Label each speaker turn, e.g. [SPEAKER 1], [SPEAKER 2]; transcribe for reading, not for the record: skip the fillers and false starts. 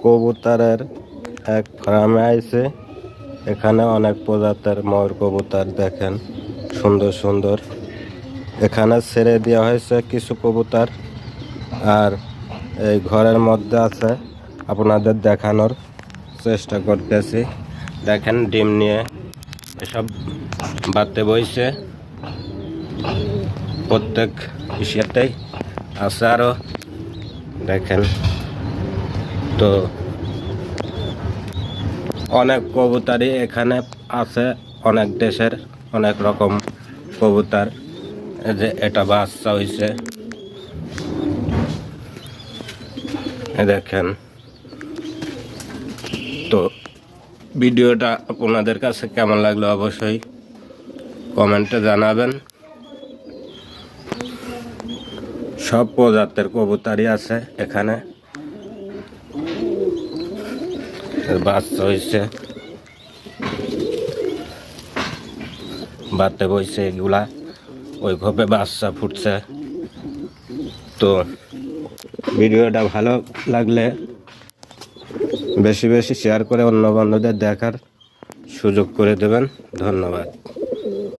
[SPEAKER 1] কবুতরের এক ফার্মে আইছে। এখানে অনেক প্রজাতির ময়ূর কবুতর দেখেন, সুন্দর সুন্দর। এখানে ছেড়ে দেওয়া হয়েছে কিছু কবুতর, আর এই ঘরের মধ্যে আছে। আপনাদের দেখানোর চেষ্টা করতেছি। দেখেন ডিম নিয়ে এসব বাড়তে বইছে। প্রত্যেক ইসেতেই আছে। আরো দেখেন তো অনেক কবুতরই এখানে আছে, অনেক দেশের অনেক রকম কবুতর। এই যে এটা বাচ্চা হইছে, দেখেন। তো ভিডিওটা আপনাদের কাছে কেমন লাগলো অবশ্যই কমেন্টে জানাবেন। সব প্রজাতির কবুতরই আছে এখানে। বাচ্চা হয়েছে, বাড়তে বইছে এগুলা, ওই ঘপে বাচ্চা ফুটছে। তো ভিডিওটা ভালো লাগলে বেশি বেশি শেয়ার করে অন্য বন্ধুদের দেখার সুযোগ করে দেবেন। ধন্যবাদ।